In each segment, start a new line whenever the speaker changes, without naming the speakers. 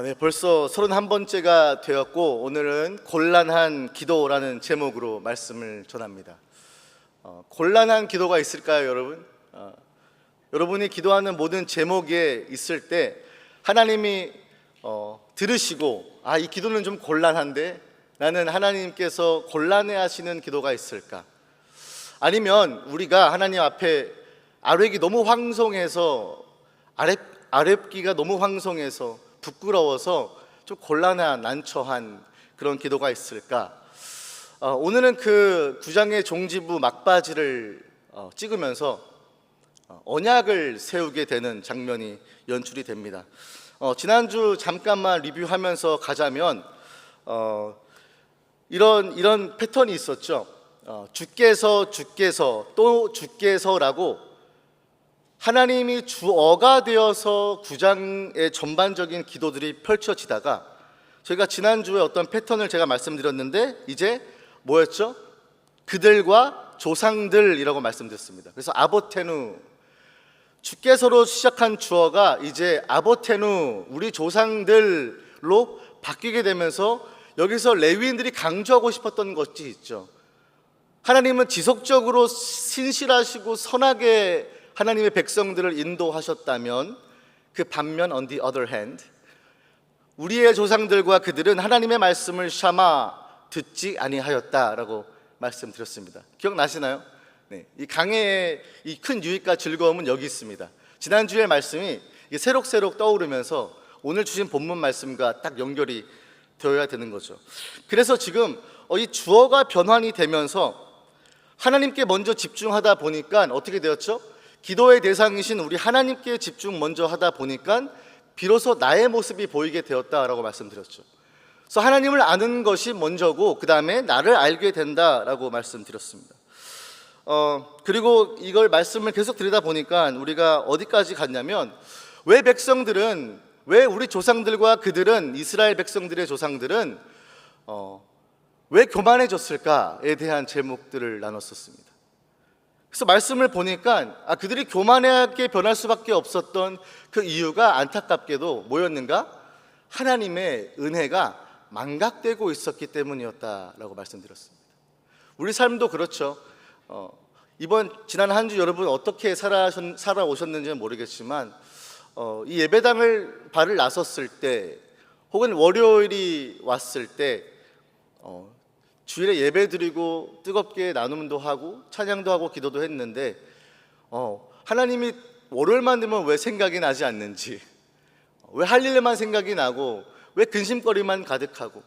네, 벌써 31번째가 되었고 오늘은 곤란한 기도라는 제목으로 말씀을 전합니다. 곤란한 기도가 있을까요, 여러분? 여러분이 기도하는 모든 제목에 있을 때 하나님이 들으시고 이 기도는 좀 곤란한데 나는 하나님께서 곤란해하시는 기도가 있을까? 아니면 우리가 하나님 앞에 아뢰기 너무 황송해서 아뢰기가 너무 황송해서 부끄러워서 좀 곤란한 난처한 그런 기도가 있을까? 오늘은 그 9장의 종지부 막바지를 찍으면서 언약을 세우게 되는 장면이 연출이 됩니다. 지난주 잠깐만 리뷰하면서 가자면 이런 패턴이 있었죠. 주께서 또 주께서라고 하나님이 주어가 되어서 9장의 전반적인 기도들이 펼쳐지다가 저희가 지난주에 어떤 패턴을 제가 말씀드렸는데 이제 뭐였죠? 그들과 조상들이라고 말씀드렸습니다. 그래서 아보테누, 주께서로 시작한 주어가 이제 아보테누, 우리 조상들로 바뀌게 되면서 여기서 레위인들이 강조하고 싶었던 것이 있죠. 하나님은 지속적으로 신실하시고 선하게 하나님의 백성들을 인도하셨다면 그 반면 on the other hand 우리의 조상들과 그들은 하나님의 말씀을 샤마 듣지 아니하였다라고 말씀드렸습니다. 기억나시나요? 네, 이 강해의 이 큰 유익과 즐거움은 여기 있습니다. 지난주의 말씀이 새록새록 떠오르면서 오늘 주신 본문 말씀과 딱 연결이 되어야 되는 거죠. 그래서 지금 이 주어가 변환이 되면서 하나님께 먼저 집중하다 보니까 어떻게 되었죠? 기도의 대상이신 우리 하나님께 집중 먼저 하다 보니까 비로소 나의 모습이 보이게 되었다라고 말씀드렸죠. 그래서 하나님을 아는 것이 먼저고 그 다음에 나를 알게 된다라고 말씀드렸습니다. 그리고 이걸 말씀을 계속 드리다 보니까 우리가 어디까지 갔냐면 왜 우리 조상들과 그들은 이스라엘 백성들의 조상들은 왜 교만해졌을까에 대한 제목들을 나눴었습니다. 그래서 말씀을 보니까 그들이 교만하게 변할 수밖에 없었던 그 이유가 안타깝게도 뭐였는가? 하나님의 은혜가 망각되고 있었기 때문이었다라고 말씀드렸습니다. 우리 삶도 그렇죠. 지난 한 주 여러분 어떻게 살아오셨는지는 모르겠지만 이 예배당을 발을 나섰을 때 혹은 월요일이 왔을 때 주일에 예배 드리고 뜨겁게 나눔도 하고 찬양도 하고 기도도 했는데 하나님이 월요일만 되면 왜 생각이 나지 않는지, 왜 할 일만 생각이 나고 왜 근심거리만 가득하고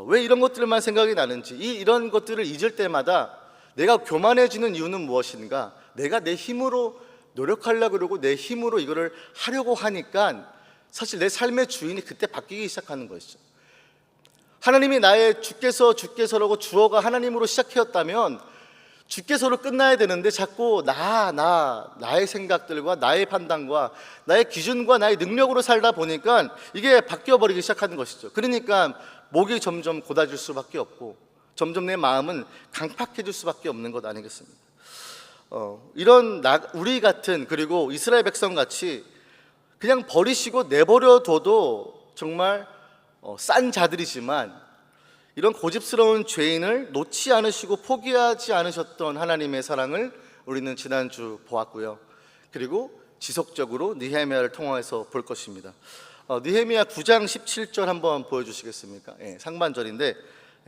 왜 이런 것들만 생각이 나는지, 이런 것들을 잊을 때마다 내가 교만해지는 이유는 무엇인가? 내가 내 힘으로 노력하려고 그러고 내 힘으로 이거를 하려고 하니까 사실 내 삶의 주인이 그때 바뀌기 시작하는 것이죠. 하나님이 나의 주께서라고 주어가 하나님으로 시작했다면 주께서로 끝나야 되는데 자꾸 나의 생각들과 나의 판단과 나의 기준과 나의 능력으로 살다 보니까 이게 바뀌어버리기 시작하는 것이죠. 그러니까 목이 점점 고다질 수밖에 없고 점점 내 마음은 강팍해질 수밖에 없는 것 아니겠습니까? 이런 우리 같은, 그리고 이스라엘 백성같이 그냥 버리시고 내버려둬도 정말 싼 자들이지만 이런 고집스러운 죄인을 놓지 않으시고 포기하지 않으셨던 하나님의 사랑을 우리는 지난주 보았고요. 그리고 지속적으로 느헤미야를 통해서 볼 것입니다. 느헤미야 9장 17절 한번 보여주시겠습니까? 상반절인데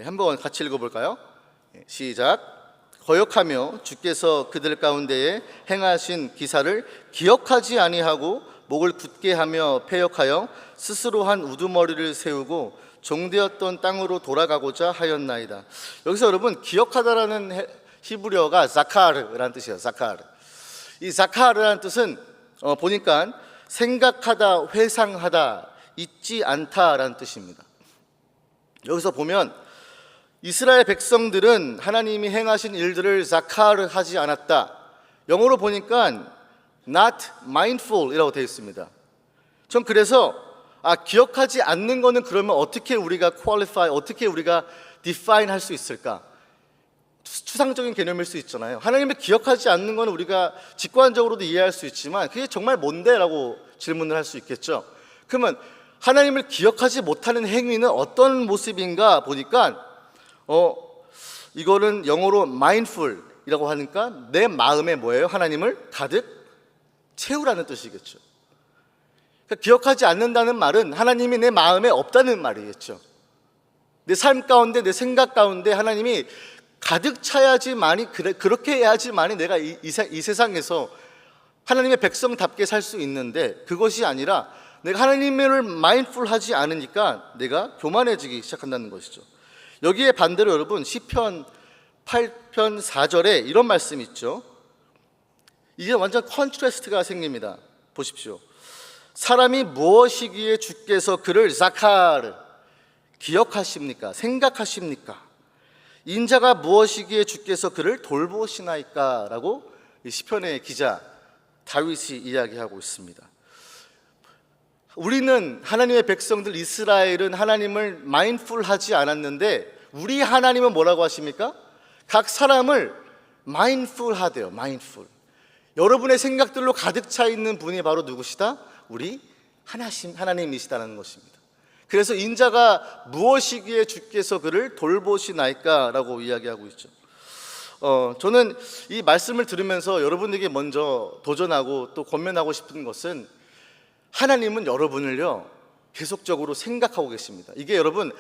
한번 같이 읽어볼까요? 시작. 거역하며 주께서 그들 가운데에 행하신 기사를 기억하지 아니하고 목을 굳게 하며 패역하여 스스로 한 우두머리를 세우고 종되었던 땅으로 돌아가고자 하였나이다. 여기서 여러분 기억하다라는 히브리어가 자카르라는 뜻이에요. 자카르. 이 자카르라는 뜻은 보니까 생각하다, 회상하다, 잊지 않다라는 뜻입니다. 여기서 보면 이스라엘 백성들은 하나님이 행하신 일들을 자카르 하지 않았다. 영어로 보니까 not mindful 이라고 되어 있습니다. 전 그래서 기억하지 않는 거는 그러면 어떻게 우리가 qualify, 어떻게 우리가 define 할 수 있을까? 추상적인 개념일 수 있잖아요. 하나님을 기억하지 않는 건 우리가 직관적으로도 이해할 수 있지만 그게 정말 뭔데? 라고 질문을 할 수 있겠죠. 그러면 하나님을 기억하지 못하는 행위는 어떤 모습인가 보니까 이거는 영어로 mindful이라고 하니까 내 마음에 뭐예요? 하나님을 가득 채우라는 뜻이겠죠. 그러니까 기억하지 않는다는 말은 하나님이 내 마음에 없다는 말이겠죠. 내 삶 가운데, 내 생각 가운데 하나님이 가득 차야지만이, 그렇게 해야지만이 내가 이 세상에서 하나님의 백성답게 살 수 있는데, 그것이 아니라 내가 하나님을 마인드풀하지 않으니까 내가 교만해지기 시작한다는 것이죠. 여기에 반대로 여러분 시편 8편 4절에 이런 말씀이 있죠. 이게 완전 컨트라스트가 생깁니다. 보십시오. 사람이 무엇이기에 주께서 그를 자카르 기억하십니까? 생각하십니까? 인자가 무엇이기에 주께서 그를 돌보시나이까? 라고 시편의 기자 다윗이 이야기하고 있습니다. 우리는 하나님의 백성들 이스라엘은 하나님을 마인드풀하지 않았는데, 우리 하나님은 뭐라고 하십니까? 각 사람을 마인드풀하대요. 마인드풀. 여러분의 생각들로 가득 차 있는 분이 바로 누구시다? 우리 하나님이시다는 것입니다. 그래서 인자가 무엇이기에 주께서 그를 돌보시나이까? 라고 이야기하고 있죠. 저는 이 말씀을 들으면서 여러분에게 먼저 도전하고 또 권면하고 싶은 것은, 하나님은 여러분을요 계속적으로 생각하고 계십니다. 이게 여러분,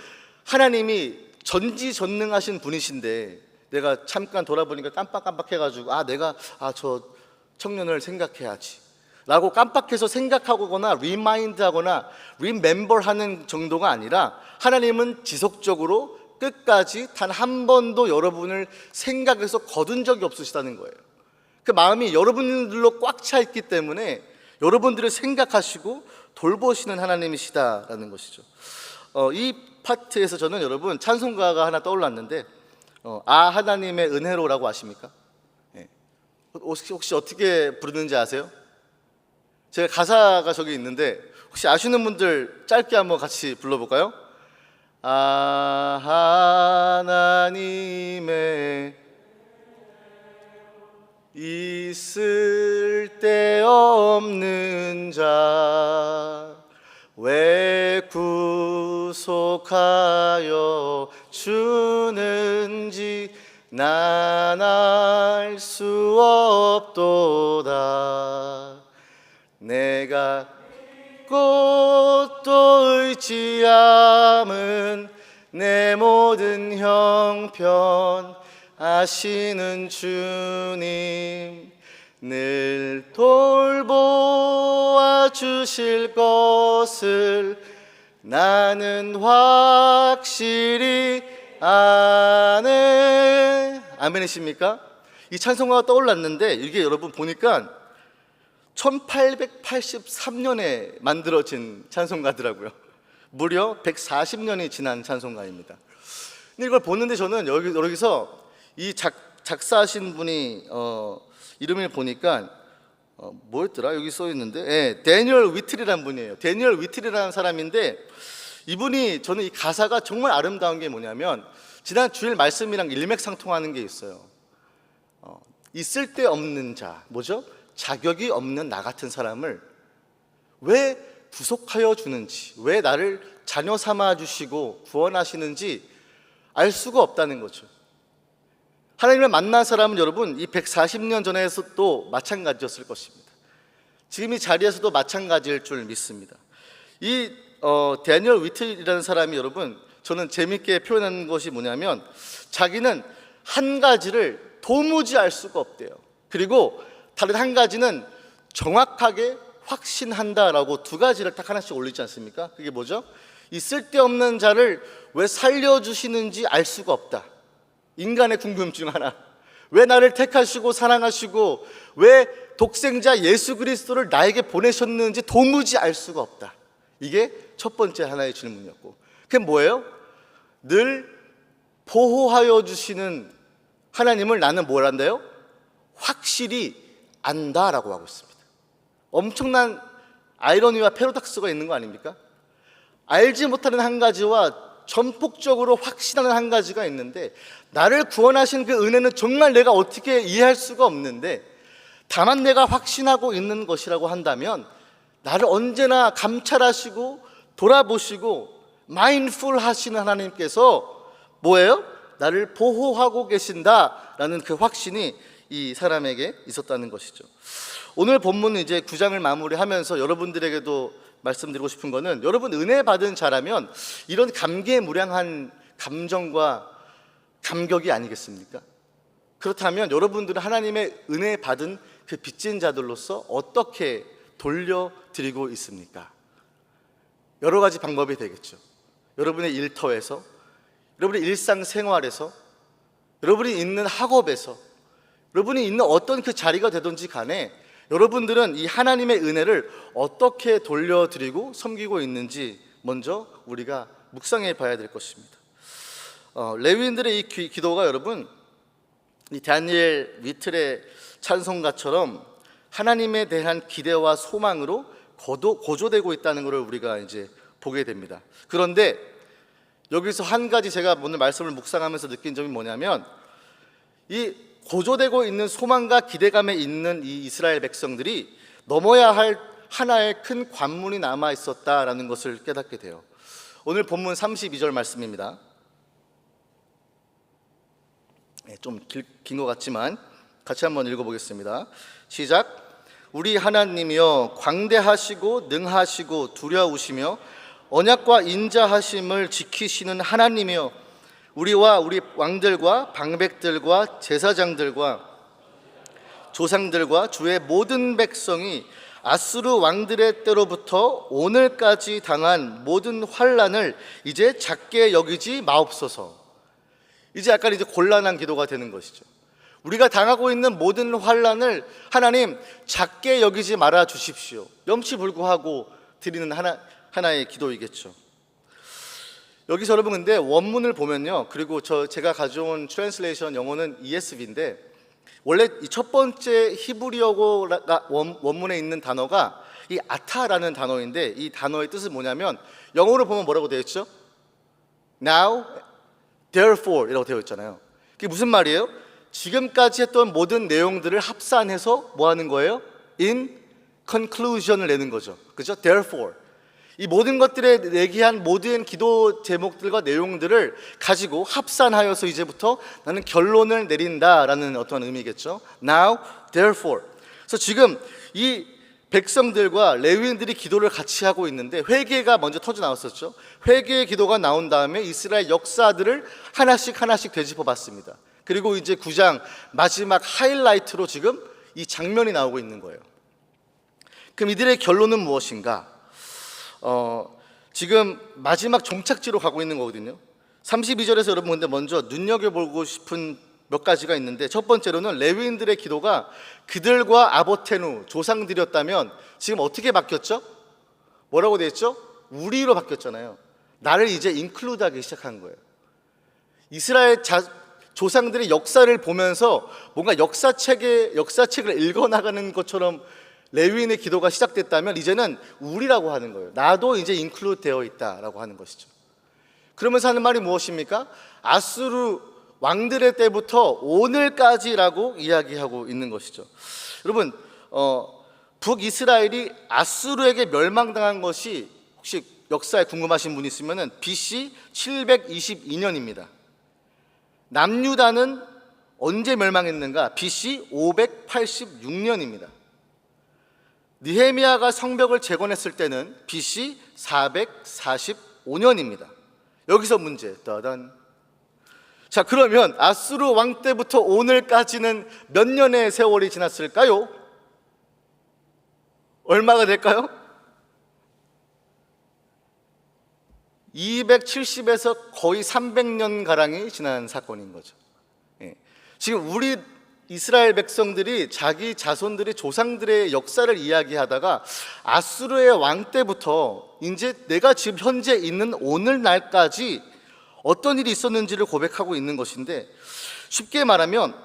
하나님이 전지전능하신 분이신데 내가 잠깐 돌아보니까 깜빡해가지고 내가 저 청년을 생각해야지 라고 깜빡해서 생각하거나 리마인드하거나 리멤버하는 정도가 아니라, 하나님은 지속적으로 끝까지 단 한 번도 여러분을 생각해서 거둔 적이 없으시다는 거예요. 그 마음이 여러분들로 꽉 차 있기 때문에 여러분들을 생각하시고 돌보시는 하나님이시다라는 것이죠. 이 파트에서 저는 여러분 찬송가가 하나 떠올랐는데, 하나님의 은혜로라고 아십니까? 혹시 어떻게 부르는지 아세요? 제가 가사가 저기 있는데 혹시 아시는 분들 짧게 한번 같이 불러볼까요? 하나님의 있을 데 없는 자 왜 구속하여 주는지 난 알 수 없도다. 내가 꽃도 의지함은 내 모든 형편 아시는 주님 늘 돌보아 주실 것을 나는 확실히 아네. 아멘이십니까? 이 찬송가가 떠올랐는데, 이게 여러분 보니까 1883년에 만들어진 찬송가더라고요. 무려 140년이 지난 찬송가입니다. 근데 이걸 보는데 저는 여기서 이 작사하신 분이 이름을 보니까 뭐였더라? 여기 써 있는데 데니얼 위틀이라는 분이에요. 데니얼 위틀이라는 사람인데, 이분이, 저는 이 가사가 정말 아름다운 게 뭐냐면, 지난 주일 말씀이랑 일맥상통하는 게 있어요. 있을 데 없는 자, 뭐죠? 자격이 없는 나 같은 사람을 왜 구속하여 주는지, 왜 나를 자녀 삼아 주시고 구원하시는지 알 수가 없다는 거죠. 하나님을 만난 사람은 여러분 이 140년 전에서도 마찬가지였을 것입니다. 지금 이 자리에서도 마찬가지일 줄 믿습니다. 이 데니얼 위틀이라는 사람이, 여러분 저는 재밌게 표현하는 것이 뭐냐면, 자기는 한 가지를 도무지 알 수가 없대요. 그리고 다른 한 가지는 정확하게 확신한다라고 두 가지를 딱 하나씩 올리지 않습니까? 그게 뭐죠? 이 쓸데없는 자를 왜 살려주시는지 알 수가 없다. 인간의 궁금증 하나. 왜 나를 택하시고 사랑하시고 왜 독생자 예수 그리스도를 나에게 보내셨는지 도무지 알 수가 없다. 이게 첫 번째 하나의 질문이었고, 그게 뭐예요? 늘 보호하여 주시는 하나님을 나는 뭘 한다요? 확실히 안다라고 하고 있습니다. 엄청난 아이러니와 패러독스가 있는 거 아닙니까? 알지 못하는 한 가지와 전폭적으로 확신하는 한 가지가 있는데, 나를 구원하신 그 은혜는 정말 내가 어떻게 이해할 수가 없는데, 다만 내가 확신하고 있는 것이라고 한다면 나를 언제나 감찰하시고 돌아보시고 마인드풀 하시는 하나님께서 뭐예요? 나를 보호하고 계신다라는 그 확신이 이 사람에게 있었다는 것이죠. 오늘 본문은 이제 9장을 마무리하면서 여러분들에게도 말씀드리고 싶은 거는, 여러분 은혜 받은 자라면 이런 감개무량한 감정과 감격이 아니겠습니까? 그렇다면 여러분들은 하나님의 은혜 받은 그 빚진 자들로서 어떻게 돌려드리고 있습니까? 여러 가지 방법이 되겠죠. 여러분의 일터에서, 여러분의 일상생활에서, 여러분이 있는 학업에서, 여러분이 있는 어떤 그 자리가 되든지 간에 여러분들은 이 하나님의 은혜를 어떻게 돌려드리고 섬기고 있는지 먼저 우리가 묵상해 봐야 될 것입니다. 레위인들의 이 기도가 여러분, 이 다니엘 위틀의 찬송가처럼 하나님에 대한 기대와 소망으로 고조되고 있다는 것을 우리가 이제 보게 됩니다. 그런데 여기서 한 가지 제가 오늘 말씀을 묵상하면서 느낀 점이 뭐냐면, 이 고조되고 있는 소망과 기대감에 있는 이 이스라엘 백성들이 넘어야 할 하나의 큰 관문이 남아 있었다라는 것을 깨닫게 돼요. 오늘 본문 32절 말씀입니다. 좀 긴 것 같지만 같이 한번 읽어보겠습니다. 시작. 우리 하나님이여, 광대하시고 능하시고 두려우시며 언약과 인자하심을 지키시는 하나님이여, 우리와 우리 왕들과 방백들과 제사장들과 조상들과 주의 모든 백성이 아수르 왕들의 때로부터 오늘까지 당한 모든 환난을 이제 작게 여기지 마옵소서. 이제 약간 곤란한 기도가 되는 것이죠. 우리가 당하고 있는 모든 환난을 하나님 작게 여기지 말아 주십시오. 염치불구하고 드리는 하나의 기도이겠죠. 여기서 여러분 근데 원문을 보면요, 그리고 제가 가져온 트랜슬레이션 영어는 ESV인데, 원래 이 첫 번째 히브리어가 원문에 있는 단어가 이 아타라는 단어인데, 이 단어의 뜻은 뭐냐면 영어로 보면 뭐라고 되어 있죠? Now, therefore 이라고 되어 있잖아요. 그게 무슨 말이에요? 지금까지 했던 모든 내용들을 합산해서 뭐 하는 거예요? In conclusion을 내는 거죠. 그죠? Therefore, 이 모든 것들에 얘기한 모든 기도 제목들과 내용들을 가지고 합산하여서 이제부터 나는 결론을 내린다라는 어떤 의미겠죠. Now, therefore. 그래서 지금 이 백성들과 레위인들이 기도를 같이 하고 있는데, 회개가 먼저 터져 나왔었죠. 회개의 기도가 나온 다음에 이스라엘 역사들을 하나씩 되짚어 봤습니다. 그리고 이제 9장 마지막 하이라이트로 지금 이 장면이 나오고 있는 거예요. 그럼 이들의 결론은 무엇인가? 지금 마지막 종착지로 가고 있는 거거든요. 32절에서 여러분 근데 먼저 눈여겨보고 싶은 몇 가지가 있는데, 첫 번째로는 레위인들의 기도가 그들과 아보테누 조상들이었다면 지금 어떻게 바뀌었죠? 뭐라고 되어 있죠? 우리로 바뀌었잖아요. 나를 이제 인클루드하기 시작한 거예요. 이스라엘 조상들의 역사를 보면서 뭔가 역사책을 읽어나가는 것처럼 레위인의 기도가 시작됐다면, 이제는 우리라고 하는 거예요. 나도 이제 인클루드 되어 있다라고 하는 것이죠. 그러면서 하는 말이 무엇입니까? 아수르 왕들의 때부터 오늘까지라고 이야기하고 있는 것이죠. 여러분, 북이스라엘이 아수르에게 멸망당한 것이 혹시 역사에 궁금하신 분 있으면 BC 722년입니다. 남유다는 언제 멸망했는가? BC 586년입니다. 느헤미야가 성벽을 재건했을 때는 BC 445년입니다. 여기서 문제. 따단. 자, 그러면 아수르 왕 때부터 오늘까지는 몇 년의 세월이 지났을까요? 얼마가 될까요? 270에서 거의 300년 가량이 지난 사건인 거죠. 지금 우리 이스라엘 백성들이 자기 자손들의 조상들의 역사를 이야기하다가 아수르의 왕 때부터 이제 내가 지금 현재 있는 오늘날까지 어떤 일이 있었는지를 고백하고 있는 것인데, 쉽게 말하면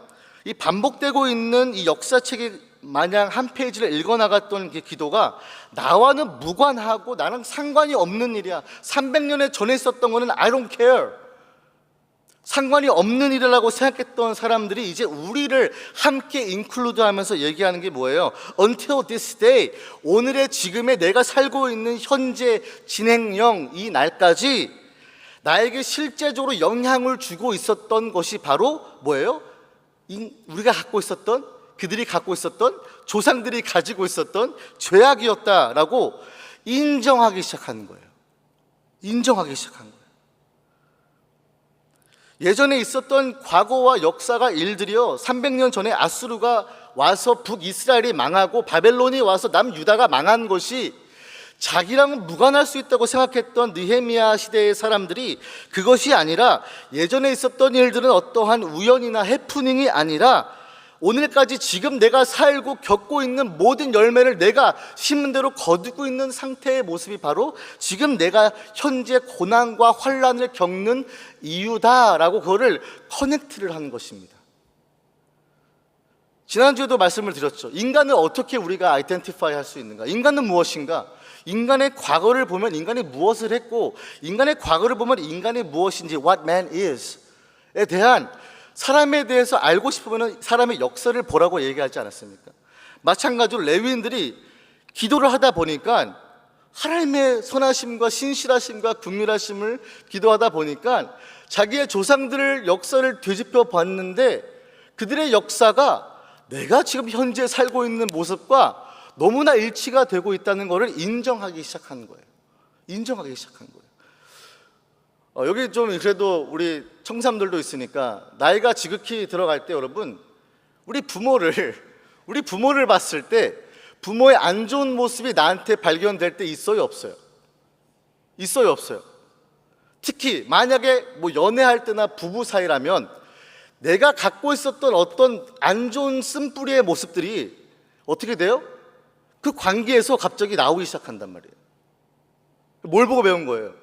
이 반복되고 있는 이 역사책이 마냥 한 페이지를 읽어나갔던 그 기도가 나와는 무관하고 나랑 상관이 없는 일이야. 300년에 전에 있었던 거는 I don't care. 상관이 없는 일이라고 생각했던 사람들이 이제 우리를 함께 인클루드 하면서 얘기하는 게 뭐예요? Until this day, 오늘의 지금의 내가 살고 있는 현재 진행형 이 날까지 나에게 실제적으로 영향을 주고 있었던 것이 바로 뭐예요? 우리가 갖고 있었던, 그들이 갖고 있었던, 조상들이 가지고 있었던 죄악이었다라고 인정하기 시작하는 거예요. 인정하기 시작한 거예요. 예전에 있었던 과거와 역사가 일들이요, 300년 전에 아수르가 와서 북이스라엘이 망하고 바벨론이 와서 남유다가 망한 것이 자기랑 무관할 수 있다고 생각했던 느헤미야 시대의 사람들이 그것이 아니라 예전에 있었던 일들은 어떠한 우연이나 해프닝이 아니라 오늘까지 지금 내가 살고 겪고 있는 모든 열매를 내가 심은 대로 거두고 있는 상태의 모습이 바로 지금 내가 현재 고난과 환난을 겪는 이유다라고 그거를 커넥트를 하는 것입니다. 지난주에도 말씀을 드렸죠. 인간을 어떻게 우리가 아이덴티파이 할 수 있는가? 인간은 무엇인가? 인간의 과거를 보면 인간이 무엇을 했고, 인간의 과거를 보면 인간이 무엇인지, what man is에 대한 사람에 대해서 알고 싶으면 사람의 역사를 보라고 얘기하지 않았습니까? 마찬가지로 레위인들이 기도를 하다 보니까 하나님의 선하심과 신실하심과 긍휼하심을 기도하다 보니까 자기의 조상들의 역사를 되짚어 봤는데 그들의 역사가 내가 지금 현재 살고 있는 모습과 너무나 일치가 되고 있다는 것을 인정하기 시작한 거예요. 인정하기 시작한 거예요. 여기 좀 그래도 우리 청삼들도 있으니까 나이가 지극히 들어갈 때 여러분, 우리 부모를 봤을 때 부모의 안 좋은 모습이 나한테 발견될 때 있어요, 없어요? 있어요, 없어요? 특히 만약에 뭐 연애할 때나 부부 사이라면 내가 갖고 있었던 어떤 안 좋은 쓴뿌리의 모습들이 어떻게 돼요? 그 관계에서 갑자기 나오기 시작한단 말이에요. 뭘 보고 배운 거예요?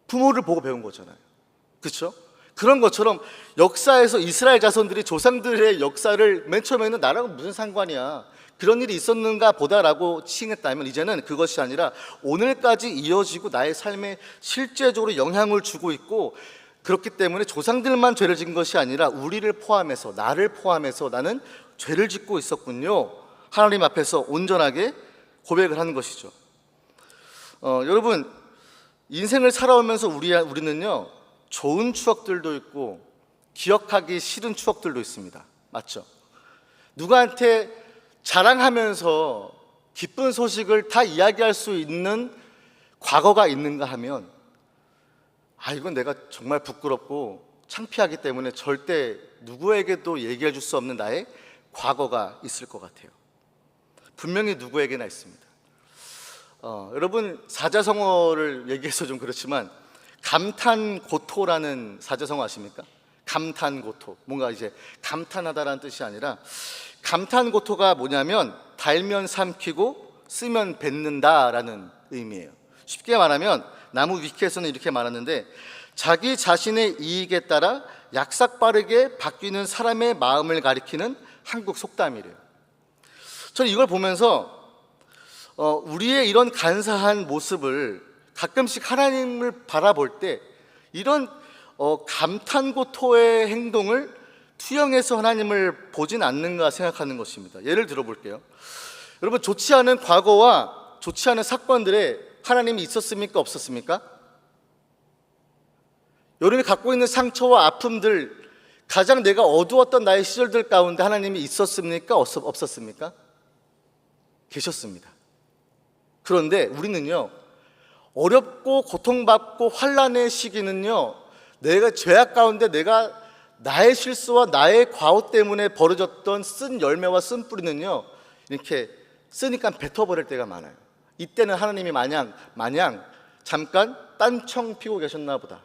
부모를 보고 배운 거잖아요. 그렇죠? 그런 것처럼 역사에서 이스라엘 자손들이 조상들의 역사를 맨 처음에는 나랑 무슨 상관이야, 그런 일이 있었는가 보다라고 칭했다면 이제는 그것이 아니라 오늘까지 이어지고 나의 삶에 실제적으로 영향을 주고 있고, 그렇기 때문에 조상들만 죄를 지은 것이 아니라 우리를 포함해서, 나를 포함해서 나는 죄를 짓고 있었군요, 하나님 앞에서 온전하게 고백을 하는 것이죠. 여러분, 인생을 살아오면서 우리는요, 좋은 추억들도 있고 기억하기 싫은 추억들도 있습니다. 맞죠? 누구한테 자랑하면서 기쁜 소식을 다 이야기할 수 있는 과거가 있는가 하면, 이건 내가 정말 부끄럽고 창피하기 때문에 절대 누구에게도 얘기해 줄 수 없는 나의 과거가 있을 것 같아요. 분명히 누구에게나 있습니다. 여러분, 사자성어를 얘기해서 좀 그렇지만 감탄고토라는 사자성어 아십니까? 감탄고토, 뭔가 이제 감탄하다라는 뜻이 아니라, 감탄고토가 뭐냐면 달면 삼키고 쓰면 뱉는다라는 의미예요. 쉽게 말하면 나무 위키에서는 이렇게 말하는데, 자기 자신의 이익에 따라 약삭빠르게 바뀌는 사람의 마음을 가리키는 한국 속담이래요. 저는 이걸 보면서 우리의 이런 간사한 모습을 가끔씩 하나님을 바라볼 때 이런 감탄고토의 행동을 투영해서 하나님을 보진 않는가 생각하는 것입니다. 예를 들어 볼게요. 여러분, 좋지 않은 과거와 좋지 않은 사건들에 하나님이 있었습니까, 없었습니까? 여러분이 갖고 있는 상처와 아픔들, 가장 내가 어두웠던 나의 시절들 가운데 하나님이 있었습니까, 없었습니까? 계셨습니다. 그런데 우리는요, 어렵고 고통받고 환난의 시기는요, 내가 죄악 가운데 내가 나의 실수와 나의 과오 때문에 벌어졌던 쓴 열매와 쓴 뿌리는요, 이렇게 쓰니까 뱉어버릴 때가 많아요. 이때는 하나님이 마냥 잠깐 딴청 피고 계셨나 보다.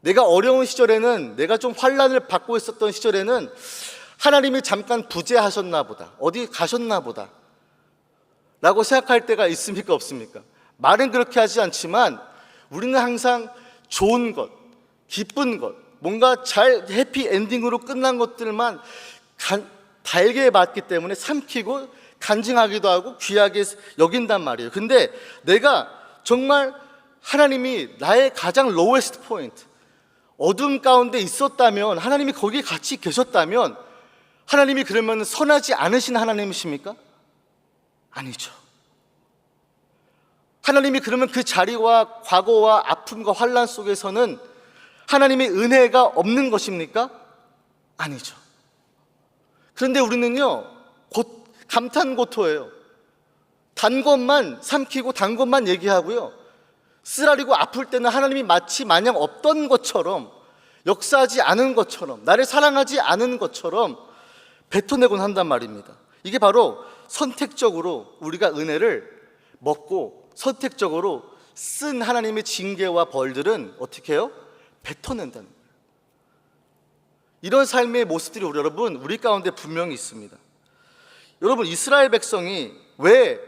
내가 어려운 시절에는, 내가 좀 환난을 받고 있었던 시절에는 하나님이 잠깐 부재하셨나 보다, 어디 가셨나 보다 라고 생각할 때가 있습니까, 없습니까? 말은 그렇게 하지 않지만 우리는 항상 좋은 것, 기쁜 것, 뭔가 잘 해피엔딩으로 끝난 것들만 달게 봤기 때문에 삼키고 간증하기도 하고 귀하게 여긴단 말이에요. 근데 내가 정말 하나님이 나의 가장 로우에스트 포인트, 어둠 가운데 있었다면, 하나님이 거기에 같이 계셨다면 하나님이 그러면 선하지 않으신 하나님이십니까? 아니죠. 하나님이 그러면 그 자리와 과거와 아픔과 환난 속에서는 하나님의 은혜가 없는 것입니까? 아니죠. 그런데 우리는요, 감탄고토예요. 단 것만 삼키고 단 것만 얘기하고요, 쓰라리고 아플 때는 하나님이 마치 마냥 없던 것처럼, 역사하지 않은 것처럼, 나를 사랑하지 않은 것처럼 뱉어내곤 한단 말입니다. 이게 바로 선택적으로 우리가 은혜를 먹고 선택적으로 쓴 하나님의 징계와 벌들은 어떻게 해요? 뱉어낸다는 거예요. 이런 삶의 모습들이 여러분, 우리 가운데 분명히 있습니다. 여러분, 이스라엘 백성이 왜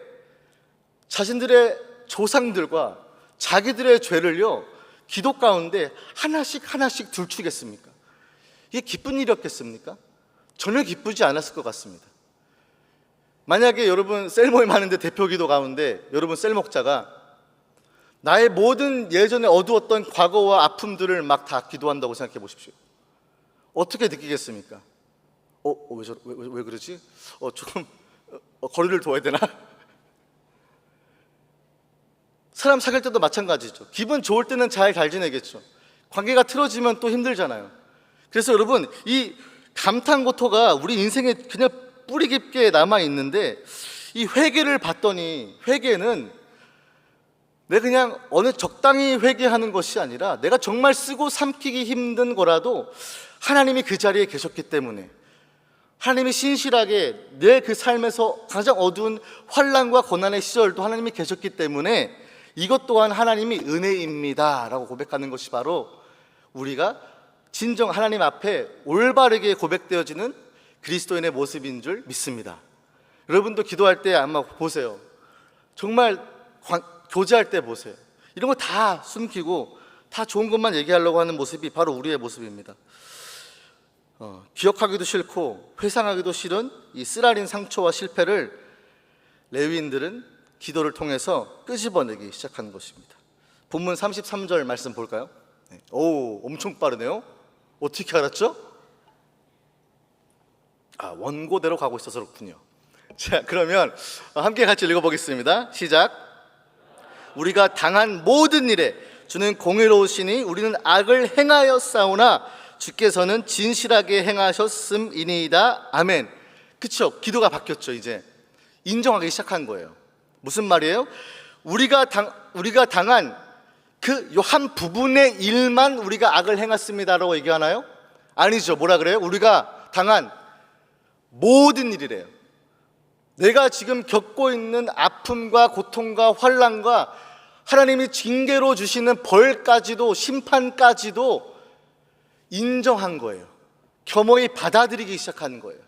자신들의 조상들과 자기들의 죄를요, 기도 가운데 하나씩 하나씩 들추겠습니까? 이게 기쁜 일이었겠습니까? 전혀 기쁘지 않았을 것 같습니다. 만약에 여러분 셀 모임 하는데 대표 기도 가운데 여러분 셀 목자가 나의 모든 예전에 어두웠던 과거와 아픔들을 막 다 기도한다고 생각해 보십시오. 어떻게 느끼겠습니까? 왜 그러지? 조금 거리를 둬야 되나? 사람 사귈 때도 마찬가지죠. 기분 좋을 때는 잘 지내겠죠. 관계가 틀어지면 또 힘들잖아요. 그래서 여러분, 이 감탄고토가 우리 인생에 그냥 뿌리 깊게 남아 있는데, 이 회개를 봤더니 회개는 내가 그냥 어느 적당히 회개하는 것이 아니라 내가 정말 쓰고 삼키기 힘든 거라도 하나님이 그 자리에 계셨기 때문에, 하나님이 신실하게 내 그 삶에서 가장 어두운 환난과 고난의 시절도 하나님이 계셨기 때문에 이것 또한 하나님이 은혜입니다 라고 고백하는 것이 바로 우리가 진정 하나님 앞에 올바르게 고백되어지는 그리스도인의 모습인 줄 믿습니다. 여러분도 기도할 때 아마 보세요. 정말 교제할 때 보세요. 이런 거 다 숨기고 다 좋은 것만 얘기하려고 하는 모습이 바로 우리의 모습입니다. 기억하기도 싫고 회상하기도 싫은 이 쓰라린 상처와 실패를 레위인들은 기도를 통해서 끄집어내기 시작한 것입니다. 본문 33절 말씀 볼까요? 오, 엄청 빠르네요. 어떻게 알았죠? 원고대로 가고 있어서 그렇군요. 자, 그러면 함께 같이 읽어보겠습니다. 시작. 우리가 당한 모든 일에 주는 공의로우시니 우리는 악을 행하였사오나 주께서는 진실하게 행하셨음이니이다. 아멘. 그쵸? 기도가 바뀌었죠. 이제 인정하기 시작한 거예요. 무슨 말이에요? 우리가 당한 그 한 부분의 일만 우리가 악을 행했습니다라고 얘기하나요? 아니죠. 뭐라 그래요? 우리가 당한 모든 일이래요. 내가 지금 겪고 있는 아픔과 고통과 환난과 하나님이 징계로 주시는 벌까지도, 심판까지도 인정한 거예요. 겸허히 받아들이기 시작하는 거예요.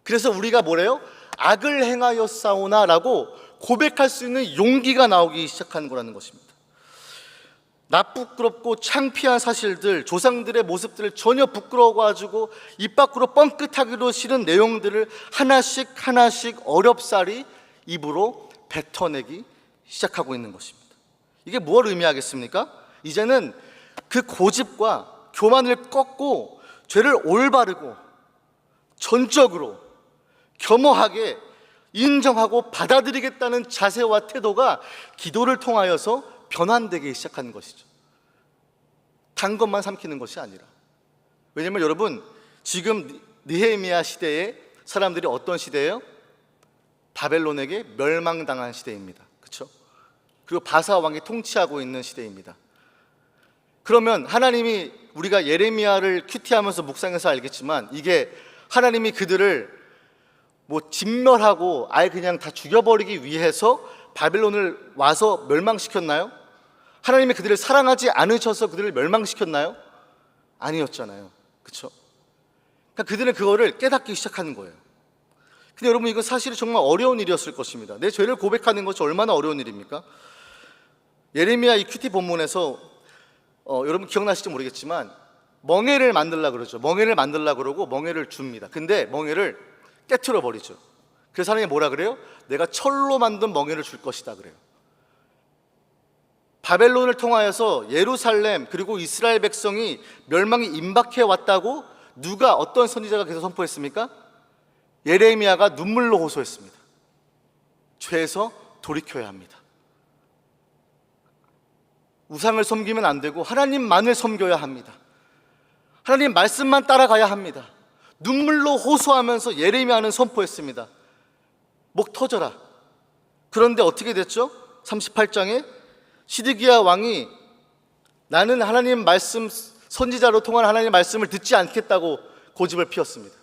그래서 우리가 뭐래요? 악을 행하였사오나 라고 고백할 수 있는 용기가 나오기 시작하는 거라는 것입니다. 나쁘끄럽고 창피한 사실들, 조상들의 모습들을 전혀 부끄러워가지고 입 밖으로 뻥끗하기도 싫은 내용들을 하나씩 하나씩 어렵사리 입으로 뱉어내기 시작하고 있는 것입니다. 이게 뭘 의미하겠습니까? 이제는 그 고집과 교만을 꺾고 죄를 올바르고 전적으로 겸허하게 인정하고 받아들이겠다는 자세와 태도가 기도를 통하여서 변환되기 시작하는 것이죠. 단 것만 삼키는 것이 아니라. 왜냐하면 여러분, 지금 느헤미야 시대에 사람들이 어떤 시대예요? 바벨론에게 멸망당한 시대입니다. 그렇죠? 그리고 바사 왕이 통치하고 있는 시대입니다. 그러면 하나님이, 우리가 예레미야를 큐티하면서 묵상해서 알겠지만, 이게 하나님이 그들을 진멸하고 아예 그냥 다 죽여버리기 위해서 바벨론을 와서 멸망시켰나요? 하나님이 그들을 사랑하지 않으셔서 그들을 멸망시켰나요? 아니었잖아요. 그렇죠? 그러니까 그들은 그거를 깨닫기 시작하는 거예요. 근데 여러분, 이건 사실은 정말 어려운 일이었을 것입니다. 내 죄를 고백하는 것이 얼마나 어려운 일입니까? 예레미야 이 큐티 본문에서 여러분 기억나실지 모르겠지만 멍에를 만들려고 그러죠. 멍에를 만들려고 그러고 멍에를 줍니다. 근데 멍에를 깨트려 버리죠. 그래서 하나님이 뭐라 그래요? 내가 철로 만든 멍에를 줄 것이다 그래요. 바벨론을 통하여서 예루살렘 그리고 이스라엘 백성이 멸망이 임박해 왔다고 누가 어떤 선지자가 계속 선포했습니까? 예레미야가 눈물로 호소했습니다. 죄에서 돌이켜야 합니다. 우상을 섬기면 안 되고 하나님만을 섬겨야 합니다. 하나님 말씀만 따라가야 합니다. 눈물로 호소하면서 예레미야는 선포했습니다. 목 터져라. 그런데 어떻게 됐죠? 38장에 시드기야 왕이 나는 하나님 말씀, 선지자로 통한 하나님 말씀을 듣지 않겠다고 고집을 피웠습니다.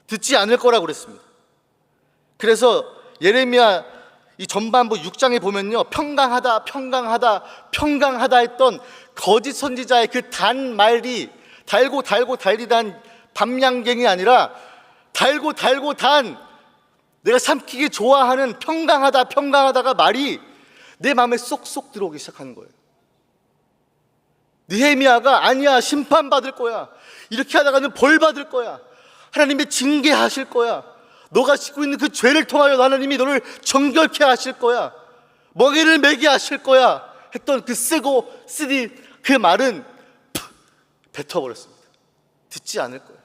듣지 않을 거라고 그랬습니다. 그래서 예레미야 이 전반부 6장에 보면요, 평강하다 평강하다 평강하다 했던 거짓 선지자의 그 단 말이 달고 달리단 밤양갱이 아니라 달고 단 내가 삼키기 좋아하는 평강하다 평강하다가 말이 내 마음에 쏙쏙 들어오기 시작하는 거예요. 느헤미야가 아니야, 심판받을 거야, 이렇게 하다가는 벌 받을 거야, 하나님이 징계하실 거야, 너가 짓고 있는 그 죄를 통하여 하나님이 너를 정결케 하실 거야, 먹이를 매게 하실 거야 했던 그 쓰고 쓰디 그 말은 뱉어버렸습니다. 듣지 않을 거예요.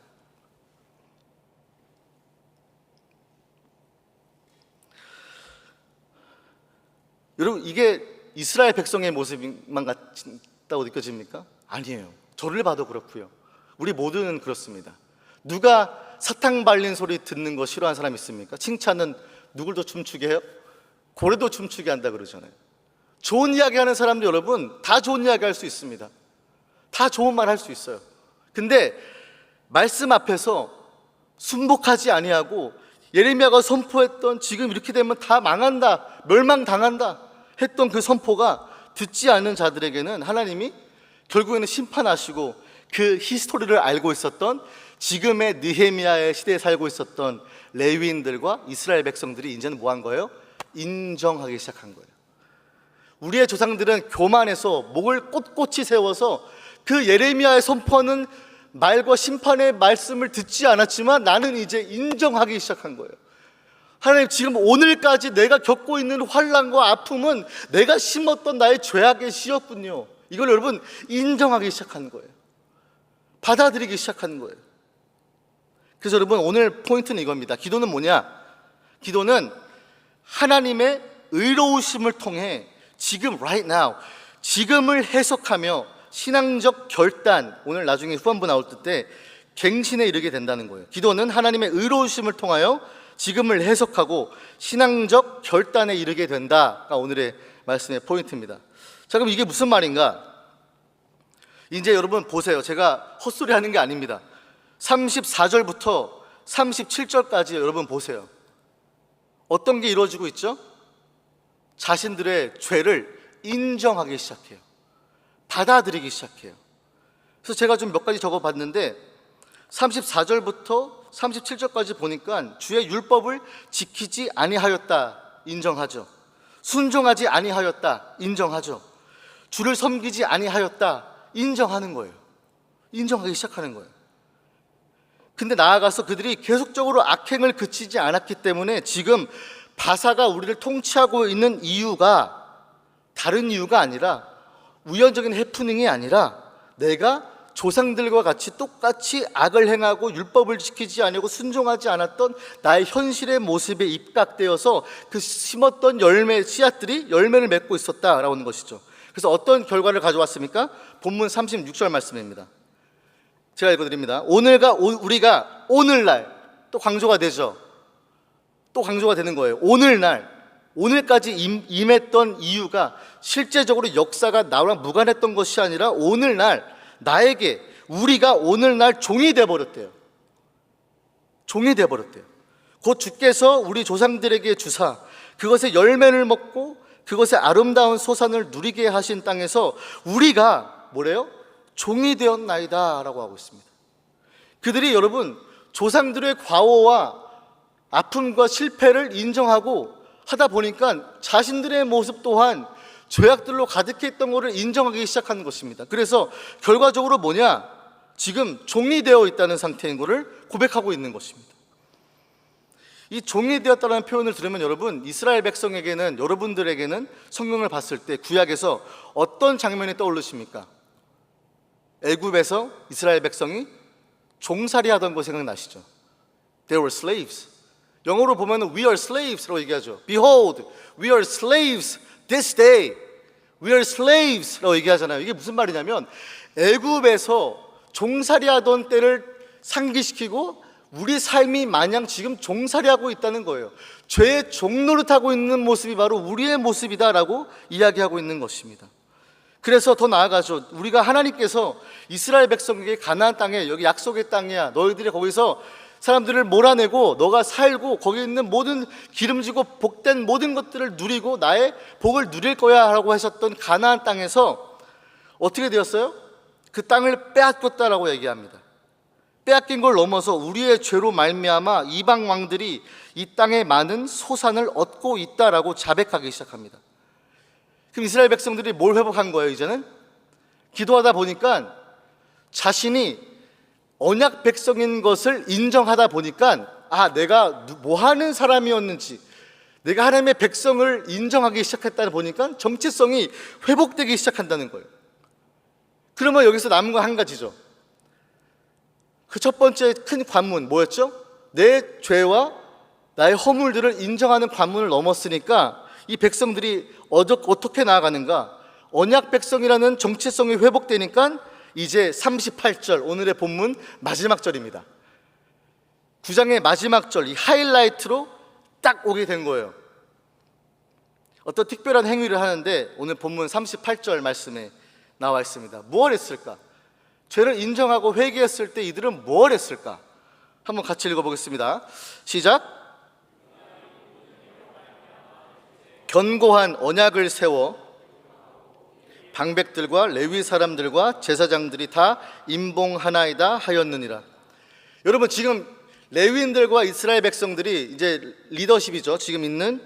여러분, 이게 이스라엘 백성의 모습만 같다고 느껴집니까? 아니에요. 저를 봐도 그렇고요, 우리 모두는 그렇습니다. 누가 사탕 발린 소리 듣는 거 싫어하는 사람 있습니까? 칭찬은 누굴 더 춤추게 해요? 고래도 춤추게 한다 그러잖아요. 좋은 이야기 하는 사람도 여러분 다 좋은 이야기 할 수 있습니다. 다 좋은 말 할 수 있어요. 근데 말씀 앞에서 순복하지 아니하고 예레미야가 선포했던 지금 이렇게 되면 다 망한다, 멸망당한다 했던 그 선포가 듣지 않는 자들에게는 하나님이 결국에는 심판하시고 그 히스토리를 알고 있었던 지금의 느헤미야의 시대에 살고 있었던 레위인들과 이스라엘 백성들이 이제는 뭐 한 거예요? 인정하기 시작한 거예요. 우리의 조상들은 교만해서 목을 꼿꼿이 세워서 그 예레미야의 선포하는 말과 심판의 말씀을 듣지 않았지만 나는 이제 인정하기 시작한 거예요. 하나님, 지금 오늘까지 내가 겪고 있는 환난과 아픔은 내가 심었던 나의 죄악의 씨였군요. 이걸 여러분 인정하기 시작한 거예요. 받아들이기 시작한 거예요. 그래서 여러분 오늘 포인트는 이겁니다. 기도는 뭐냐? 기도는 하나님의 의로우심을 통해 지금 right now, 지금을 해석하며 신앙적 결단, 오늘 나중에 후반부 나올 때 갱신에 이르게 된다는 거예요. 기도는 하나님의 의로우심을 통하여 지금을 해석하고 신앙적 결단에 이르게 된다가 오늘의 말씀의 포인트입니다. 자, 그럼 이게 무슨 말인가? 이제 여러분 보세요. 제가 헛소리 하는 게 아닙니다. 34절부터 37절까지 여러분 보세요. 어떤 게 이루어지고 있죠? 자신들의 죄를 인정하기 시작해요. 받아들이기 시작해요. 그래서 제가 좀 몇 가지 적어봤는데 34절부터 37절까지 보니까 주의 율법을 지키지 아니하였다 인정하죠. 순종하지 아니하였다 인정하죠. 주를 섬기지 아니하였다 인정하는 거예요. 인정하기 시작하는 거예요. 근데 나아가서 그들이 계속적으로 악행을 그치지 않았기 때문에 지금 바사가 우리를 통치하고 있는 이유가 다른 이유가 아니라 우연적인 해프닝이 아니라 내가 조상들과 같이 똑같이 악을 행하고 율법을 지키지 아니하고 순종하지 않았던 나의 현실의 모습에 입각되어서 그 심었던 열매, 씨앗들이 열매를 맺고 있었다라고 하는 것이죠. 그래서 어떤 결과를 가져왔습니까? 본문 36절 말씀입니다. 제가 읽어드립니다. 우리가 오늘날, 또 강조가 되죠. 또 강조가 되는 거예요. 오늘까지 임했던 이유가 실제적으로 역사가 나랑 무관했던 것이 아니라 오늘날 나에게, 우리가 오늘날 종이 되어버렸대요. 종이 되어버렸대요. 곧 주께서 우리 조상들에게 주사 그것의 열매를 먹고 그것의 아름다운 소산을 누리게 하신 땅에서 우리가 뭐래요? 종이 되었나이다 라고 하고 있습니다. 그들이 여러분 조상들의 과오와 아픔과 실패를 인정하고 하다 보니까 자신들의 모습 또한 죄악들로 가득했던 것을 인정하기 시작하는 것입니다. 그래서 결과적으로 뭐냐? 지금 종이 되어 있다는 상태인 것을 고백하고 있는 것입니다. 이 종이 되었다는 표현을 들으면 여러분, 이스라엘 백성에게는, 여러분들에게는 성경을 봤을 때 구약에서 어떤 장면이 떠오르십니까? 애굽에서 이스라엘 백성이 종살이 하던 거 생각나시죠? They were slaves. 영어로 보면 we are slaves라고 얘기하죠. Behold, we are slaves this day. We are slaves라고 얘기하잖아요. 이게 무슨 말이냐면 애굽에서 종살이 하던 때를 상기시키고 우리 삶이 마냥 지금 종살이하고 있다는 거예요. 죄의 종노릇하고 있는 모습이 바로 우리의 모습이다라고 이야기하고 있는 것입니다. 그래서 더 나아가죠. 우리가 하나님께서 이스라엘 백성에게 가나안 땅에, 여기 약속의 땅이야, 너희들이 거기서 사람들을 몰아내고 너가 살고 거기 있는 모든 기름지고 복된 모든 것들을 누리고 나의 복을 누릴 거야 라고 하셨던 가나안 땅에서 어떻게 되었어요? 그 땅을 빼앗겼다라고 얘기합니다. 빼앗긴 걸 넘어서 우리의 죄로 말미암아 이방 왕들이 이 땅에 많은 소산을 얻고 있다라고 자백하기 시작합니다. 그럼 이스라엘 백성들이 뭘 회복한 거예요? 이제는 기도하다 보니까 자신이 언약 백성인 것을 인정하다 보니까 내가 뭐 하는 사람이었는지, 내가 하나님의 백성을 인정하기 시작했다 보니까 정체성이 회복되기 시작한다는 거예요. 그러면 여기서 남은 건 한 가지죠. 그 첫 번째 큰 관문 뭐였죠? 내 죄와 나의 허물들을 인정하는 관문을 넘었으니까 이 백성들이 어떻게 나아가는가? 언약 백성이라는 정체성이 회복되니까 이제 38절, 오늘의 본문 마지막 절입니다. 9장의 마지막 절, 이 하이라이트로 딱 오게 된 거예요. 어떤 특별한 행위를 하는데 오늘 본문 38절 말씀에 나와 있습니다. 무엇을 했을까? 죄를 인정하고 회개했을 때 이들은 뭘 했을까? 한번 같이 읽어보겠습니다. 시작. 견고한 언약을 세워 방백들과 레위 사람들과 제사장들이 다 임봉하나이다 하였느니라. 여러분, 지금 레위인들과 이스라엘 백성들이 이제 리더십이죠. 지금 있는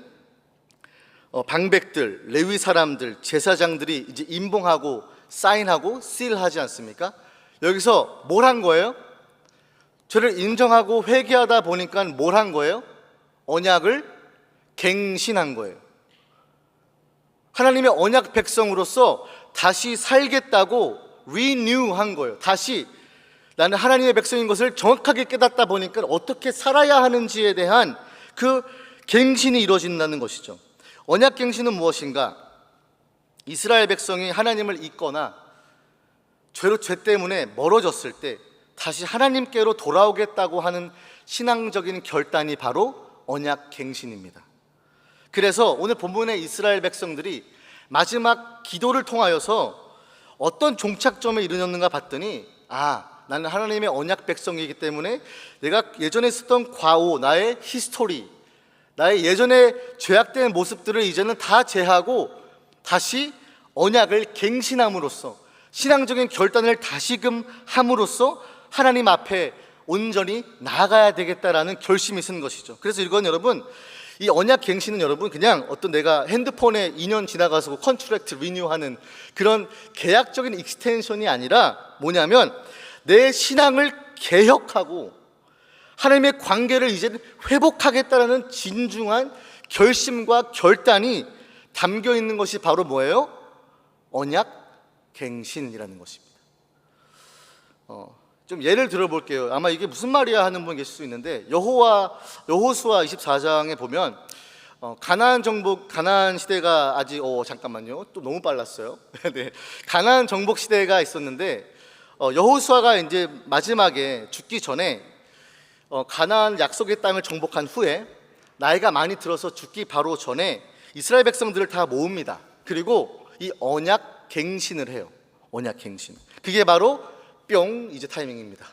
방백들, 레위 사람들, 제사장들이 이제 임봉하고 사인하고 시일하지 않습니까? 여기서 뭘 한 거예요? 죄를 인정하고 회개하다 보니까 뭘 한 거예요? 언약을 갱신한 거예요. 하나님의 언약 백성으로서 다시 살겠다고 리뉴한 거예요. 다시 나는 하나님의 백성인 것을 정확하게 깨닫다 보니까 어떻게 살아야 하는지에 대한 그 갱신이 이루어진다는 것이죠. 언약 갱신은 무엇인가? 이스라엘 백성이 하나님을 잊거나 죄 때문에 멀어졌을 때 다시 하나님께로 돌아오겠다고 하는 신앙적인 결단이 바로 언약 갱신입니다. 그래서 오늘 본문의 이스라엘 백성들이 마지막 기도를 통하여서 어떤 종착점에 이르렀는가 봤더니 나는 하나님의 언약 백성이기 때문에 내가 예전에 썼던 과오, 나의 히스토리, 나의 예전에 죄악된 모습들을 이제는 다 제하고 다시 언약을 갱신함으로써 신앙적인 결단을 다시금 함으로써 하나님 앞에 온전히 나아가야 되겠다라는 결심이 쓴 것이죠. 그래서 이건 여러분, 이 언약 갱신은 여러분 그냥 어떤 내가 핸드폰에 2년 지나가서 컨트랙트 리뉴하는 그런 계약적인 익스텐션이 아니라 뭐냐면 내 신앙을 개혁하고 하나님의 관계를 이제 회복하겠다라는 진중한 결심과 결단이 담겨 있는 것이 바로 뭐예요? 언약 갱신이라는 것입니다. 좀 예를 들어볼게요. 아마 이게 무슨 말이야 하는 분 계실 수 있는데 여호수아 24장에 보면 가나안 시대가 아직 잠깐만요. 또 너무 빨랐어요. 네, 가나안 정복 시대가 있었는데 여호수아가 이제 마지막에 죽기 전에 가나안 약속의 땅을 정복한 후에 나이가 많이 들어서 죽기 바로 전에 이스라엘 백성들을 다 모읍니다. 그리고 이 언약 갱신을 해요. 언약 갱신. 그게 바로 뿅 이제 타이밍입니다.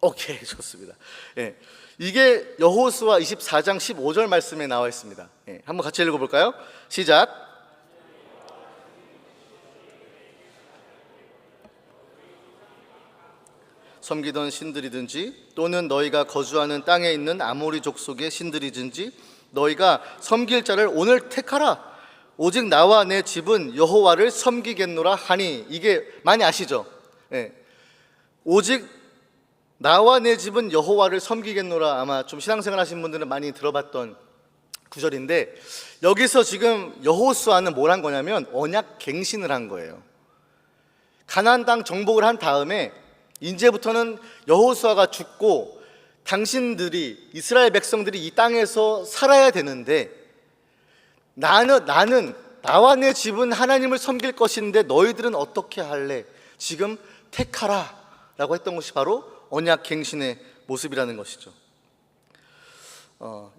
오케이, 좋습니다. 예, 이게 여호수아 24장 15절 말씀에 나와 있습니다. 예, 한번 같이 읽어볼까요? 시작. 섬기던 신들이든지 또는 너희가 거주하는 땅에 있는 아모리 족속의 신들이든지 너희가 섬길 자를 오늘 택하라. 오직 나와 내 집은 여호와를 섬기겠노라 하니. 이게 많이 아시죠? 예. 오직 나와 내 집은 여호와를 섬기겠노라. 아마 좀 신앙생활 하신 분들은 많이 들어봤던 구절인데, 여기서 지금 여호수아는 뭘 한 거냐면 언약 갱신을 한 거예요. 가나안 땅 정복을 한 다음에 이제부터는 여호수아가 죽고 당신들이, 이스라엘 백성들이 이 땅에서 살아야 되는데, 나와 내 집은 하나님을 섬길 것인데 너희들은 어떻게 할래? 지금 택하라 라고 했던 것이 바로 언약 갱신의 모습이라는 것이죠.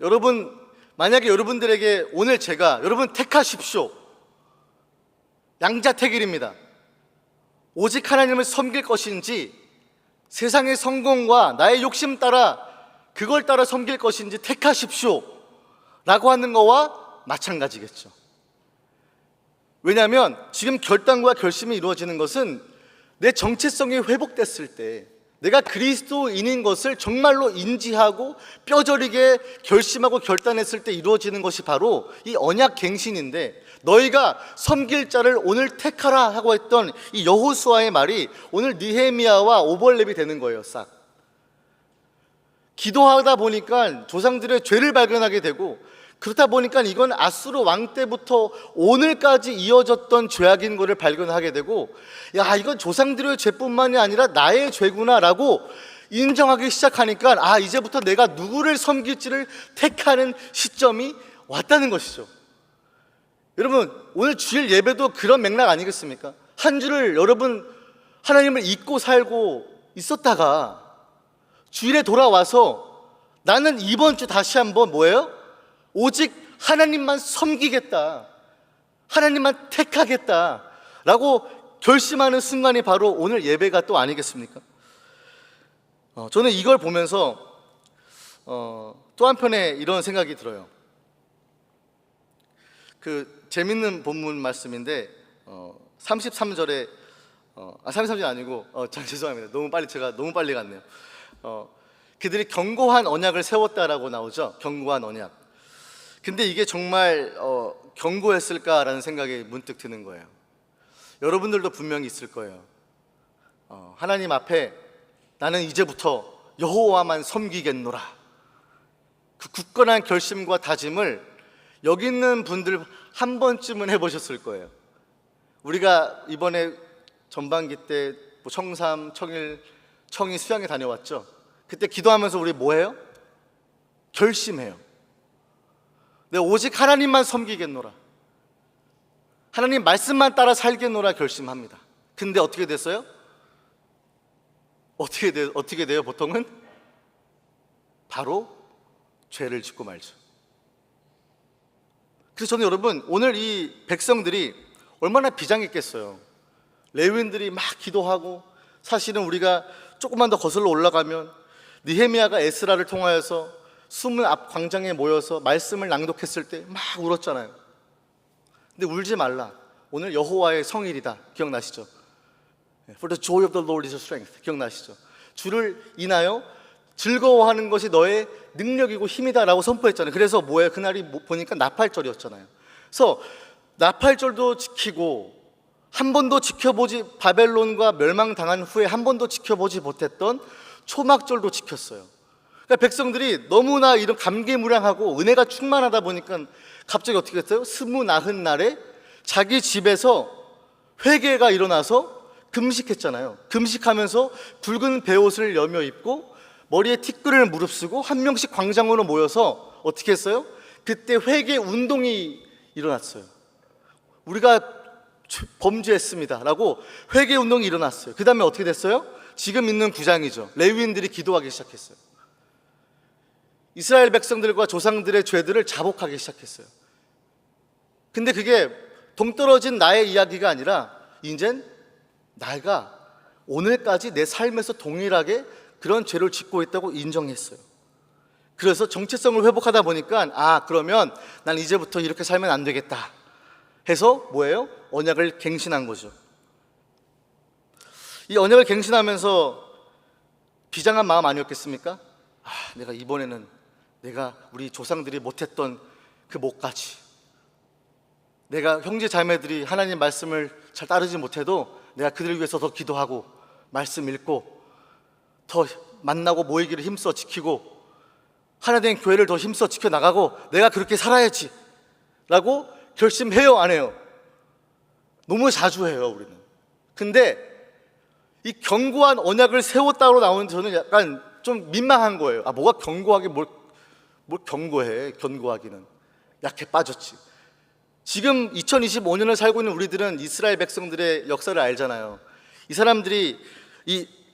여러분, 만약에 여러분들에게 오늘 제가 여러분 택하십시오, 양자택일입니다. 오직 하나님을 섬길 것인지 세상의 성공과 나의 욕심 따라 그걸 따라 섬길 것인지 택하십시오 라고 하는 거와 마찬가지겠죠. 왜냐하면 지금 결단과 결심이 이루어지는 것은 내 정체성이 회복됐을 때, 내가 그리스도인인 것을 정말로 인지하고 뼈저리게 결심하고 결단했을 때 이루어지는 것이 바로 이 언약 갱신인데, 너희가 섬길 자를 오늘 택하라 하고 했던 이 여호수아의 말이 오늘 느헤미야와 오벌랩이 되는 거예요. 싹 기도하다 보니까 조상들의 죄를 발견하게 되고, 그렇다 보니까 이건 아수르 왕 때부터 오늘까지 이어졌던 죄악인 것을 발견하게 되고, 야, 이건 조상들의 죄뿐만이 아니라 나의 죄구나 라고 인정하기 시작하니까, 이제부터 내가 누구를 섬길지를 택하는 시점이 왔다는 것이죠. 여러분, 오늘 주일 예배도 그런 맥락 아니겠습니까? 한 주를 여러분 하나님을 잊고 살고 있었다가 주일에 돌아와서 나는 이번 주 다시 한번 뭐예요? 오직 하나님만 섬기겠다, 하나님만 택하겠다 라고 결심하는 순간이 바로 오늘 예배가 또 아니겠습니까? 저는 이걸 보면서 또 한편에 이런 생각이 들어요. 재밌는 본문 말씀인데 33절에 33절이 아니고 죄송합니다. 제가 너무 빨리 갔네요. 그들이 견고한 언약을 세웠다라고 나오죠. 견고한 언약. 근데 이게 정말 견고했을까라는 생각이 문득 드는 거예요. 여러분들도 분명히 있을 거예요. 하나님 앞에 나는 이제부터 여호와만 섬기겠노라, 그 굳건한 결심과 다짐을 여기 있는 분들 한 번쯤은 해보셨을 거예요. 우리가 이번에 전반기 때 청삼, 청일, 청이 수양에 다녀왔죠. 그때 기도하면서 우리 뭐 해요? 결심해요. 내가 오직 하나님만 섬기겠노라, 하나님 말씀만 따라 살겠노라 결심합니다. 근데 어떻게 됐어요? 어떻게 돼요? 보통은 바로 죄를 짓고 말죠. 그래서 저는 여러분, 오늘 이 백성들이 얼마나 비장했겠어요. 레위인들이 막 기도하고, 사실은 우리가 조금만 더 거슬러 올라가면 느헤미야가 에스라를 통하여서 수문 앞 광장에 모여서 말씀을 낭독했을 때 막 울었잖아요. 근데 울지 말라, 오늘 여호와의 성일이다. 기억나시죠? For the joy of the Lord is your strength. 기억나시죠? 주를 인하여 즐거워하는 것이 너의 능력이고 힘이다라고 선포했잖아요. 그래서 뭐예요? 그날이 보니까 나팔절이었잖아요. 그래서 나팔절도 지키고, 한 번도 바벨론과 멸망당한 후에 한 번도 지켜보지 못했던 초막절도 지켰어요. 그러니까 백성들이 너무나 이런 감개무량하고 은혜가 충만하다 보니까 갑자기 어떻게 했어요? 스무 나흔 날에 자기 집에서 회개가 일어나서 금식했잖아요. 금식하면서 붉은 베옷을 여며 입고 머리에 티끌을 무릅쓰고 한 명씩 광장으로 모여서 어떻게 했어요? 그때 회개 운동이 일어났어요. 우리가 범죄했습니다 라고 회개 운동이 일어났어요. 그 다음에 어떻게 됐어요? 지금 있는 구장이죠. 레위인들이 기도하기 시작했어요. 이스라엘 백성들과 조상들의 죄들을 자복하기 시작했어요. 근데 그게 동떨어진 나의 이야기가 아니라 이젠 내가 오늘까지 내 삶에서 동일하게 그런 죄를 짓고 있다고 인정했어요. 그래서 정체성을 회복하다 보니까 그러면 난 이제부터 이렇게 살면 안 되겠다 해서 뭐예요? 언약을 갱신한 거죠. 이 언약을 갱신하면서 비장한 마음 아니었겠습니까? 내가 이번에는 내가 우리 조상들이 못했던 그 목까지, 내가 형제 자매들이 하나님 말씀을 잘 따르지 못해도 내가 그들을 위해서 더 기도하고 말씀 읽고 더 만나고 모이기를 힘써 지키고 하나된 교회를 더 힘써 지켜나가고 내가 그렇게 살아야지 라고 결심해요, 안 해요? 너무 자주 해요, 우리는. 근데 이 견고한 언약을 세웠다고 나오는 저는 약간 좀 민망한 거예요. 뭐가 견고하게 뭘 견고해. 견고하기는 약해 빠졌지. 지금 2025년을 살고 있는 우리들은 이스라엘 백성들의 역사를 알잖아요. 이 사람들이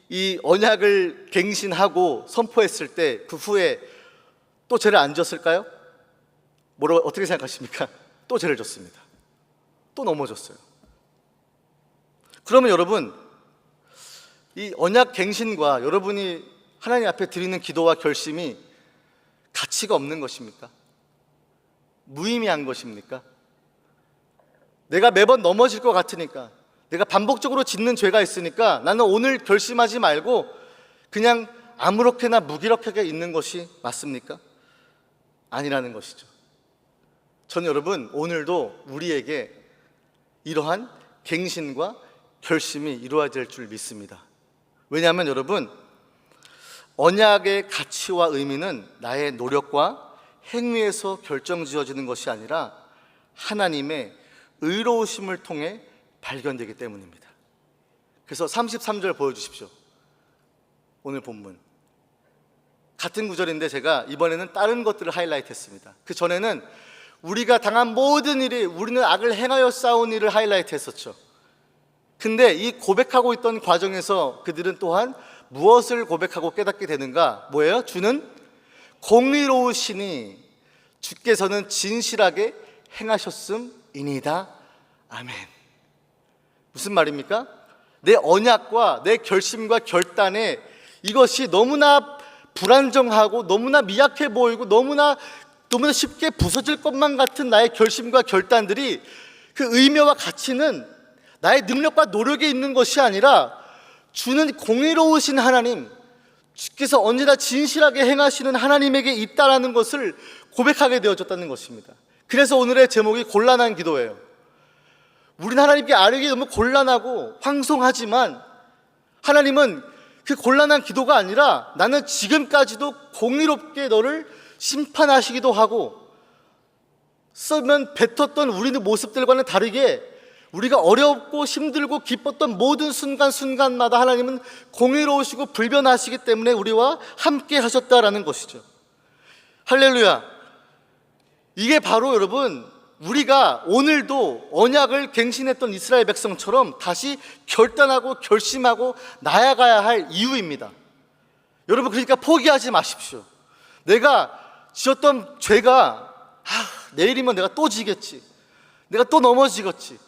이 언약을 갱신하고 선포했을 때 그 후에 또 죄를 안 졌을까요? 어떻게 생각하십니까? 또 죄를 졌습니다. 또 넘어졌어요. 그러면 여러분, 이 언약 갱신과 여러분이 하나님 앞에 드리는 기도와 결심이 가치가 없는 것입니까? 무의미한 것입니까? 내가 매번 넘어질 것 같으니까, 내가 반복적으로 짓는 죄가 있으니까 나는 오늘 결심하지 말고 그냥 아무렇게나 무기력하게 있는 것이 맞습니까? 아니라는 것이죠. 저는 여러분, 오늘도 우리에게 이러한 갱신과 결심이 이루어질 줄 믿습니다. 왜냐하면 여러분, 언약의 가치와 의미는 나의 노력과 행위에서 결정지어지는 것이 아니라 하나님의 의로우심을 통해 발견되기 때문입니다. 그래서 33절 보여주십시오. 오늘 본문 같은 구절인데 제가 이번에는 다른 것들을 하이라이트 했습니다. 그 전에는 우리가 당한 모든 일이 우리는 악을 행하여 싸운 일을 하이라이트 했었죠. 근데 이 고백하고 있던 과정에서 그들은 또한 무엇을 고백하고 깨닫게 되는가? 뭐예요? 주는 공의로우시니 주께서는 진실하게 행하셨음이니이다. 아멘. 무슨 말입니까? 내 언약과 내 결심과 결단에 이것이 너무나 불안정하고 너무나 미약해 보이고 너무나 쉽게 부서질 것만 같은 나의 결심과 결단들이 그 의미와 가치는 나의 능력과 노력에 있는 것이 아니라 주는 공의로우신 하나님, 주께서 언제나 진실하게 행하시는 하나님에게 있다라는 것을 고백하게 되어졌다는 것입니다. 그래서 오늘의 제목이 곤란한 기도예요. 우리는 하나님께 아뢰기 너무 곤란하고 황송하지만 하나님은 그 곤란한 기도가 아니라 나는 지금까지도 공의롭게 너를 심판하시기도 하고 쓰면 뱉었던 우리의 모습들과는 다르게 우리가 어렵고 힘들고 기뻤던 모든 순간순간마다 하나님은 공의로우시고 불변하시기 때문에 우리와 함께 하셨다라는 것이죠. 할렐루야. 이게 바로 여러분, 우리가 오늘도 언약을 갱신했던 이스라엘 백성처럼 다시 결단하고 결심하고 나아가야 할 이유입니다. 여러분, 그러니까 포기하지 마십시오. 내가 지었던 죄가 내일이면 내가 또 지겠지, 내가 또 넘어지겠지,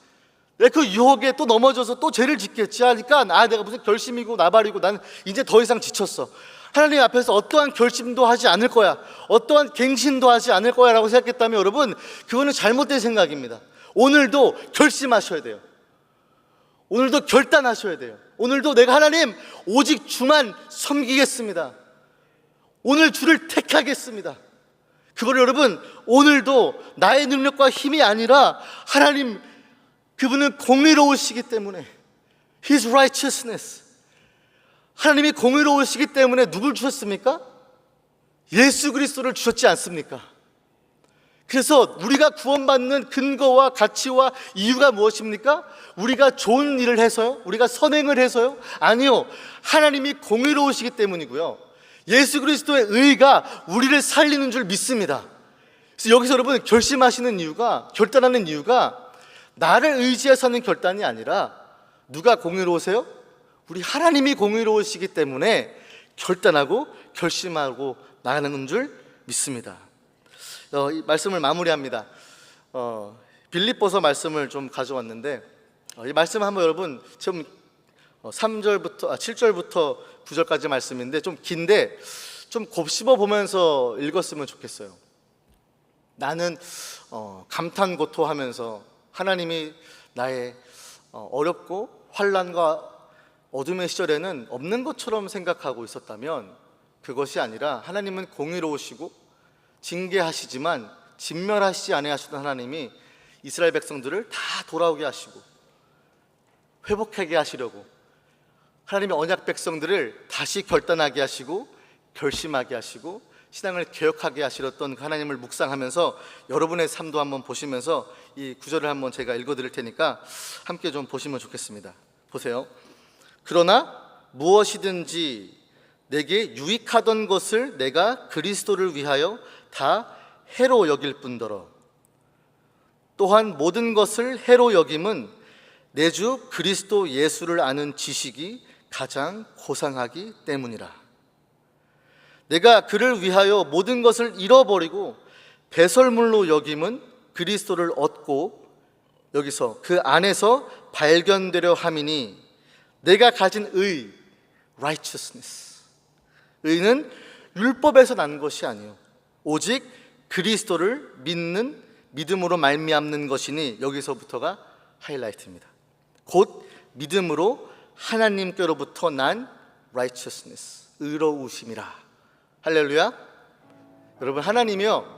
내가 그 유혹에 또 넘어져서 또 죄를 짓겠지 하니까 내가 무슨 결심이고 나발이고 나는 이제 더 이상 지쳤어. 하나님 앞에서 어떠한 결심도 하지 않을 거야, 어떠한 갱신도 하지 않을 거야 라고 생각했다면 여러분, 그거는 잘못된 생각입니다. 오늘도 결심하셔야 돼요. 오늘도 결단하셔야 돼요. 오늘도 내가 하나님 오직 주만 섬기겠습니다, 오늘 주를 택하겠습니다. 그걸 여러분, 오늘도 나의 능력과 힘이 아니라 하나님, 그분은 공의로우시기 때문에 His righteousness, 하나님이 공의로우시기 때문에 누굴 주셨습니까? 예수 그리스도를 주셨지 않습니까? 그래서 우리가 구원받는 근거와 가치와 이유가 무엇입니까? 우리가 좋은 일을 해서요? 우리가 선행을 해서요? 아니요, 하나님이 공의로우시기 때문이고요, 예수 그리스도의 의가 우리를 살리는 줄 믿습니다. 그래서 여기서 여러분 결심하시는 이유가, 결단하는 이유가 나를 의지해서 하는 결단이 아니라 누가 공의로우세요? 우리 하나님이 공의로우시기 때문에 결단하고 결심하고 나가는 줄 믿습니다. 이 말씀을 마무리합니다. 빌립보서 말씀을 좀 가져왔는데 이 말씀 한번 여러분 지금 7절부터 9절까지 말씀인데 좀 긴데 좀 곱씹어 보면서 읽었으면 좋겠어요. 나는 감탄고토하면서 하나님이 나의 어렵고 환난과 어둠의 시절에는 없는 것처럼 생각하고 있었다면 그것이 아니라 하나님은 공의로우시고 징계하시지만 진멸하시지 아니하시던 하나님이 이스라엘 백성들을 다 돌아오게 하시고 회복하게 하시려고 하나님의 언약 백성들을 다시 결단하게 하시고 결심하게 하시고 신앙을 개혁하게 하시던 하나님을 묵상하면서 여러분의 삶도 한번 보시면서 이 구절을 한번 제가 읽어드릴 테니까 함께 좀 보시면 좋겠습니다. 보세요. 그러나 무엇이든지 내게 유익하던 것을 내가 그리스도를 위하여 다 해로 여길 뿐더러 또한 모든 것을 해로 여김은 내 주 그리스도 예수를 아는 지식이 가장 고상하기 때문이라. 내가 그를 위하여 모든 것을 잃어버리고 배설물로 여김은 그리스도를 얻고 여기서 그 안에서 발견되려 함이니 내가 가진 의, righteousness, 의는 율법에서 난 것이 아니요 오직 그리스도를 믿는 믿음으로 말미암는 것이니 여기서부터가 하이라이트입니다. 곧 믿음으로 하나님께로부터 난 righteousness, 의로우심이라. 할렐루야. 여러분, 하나님이요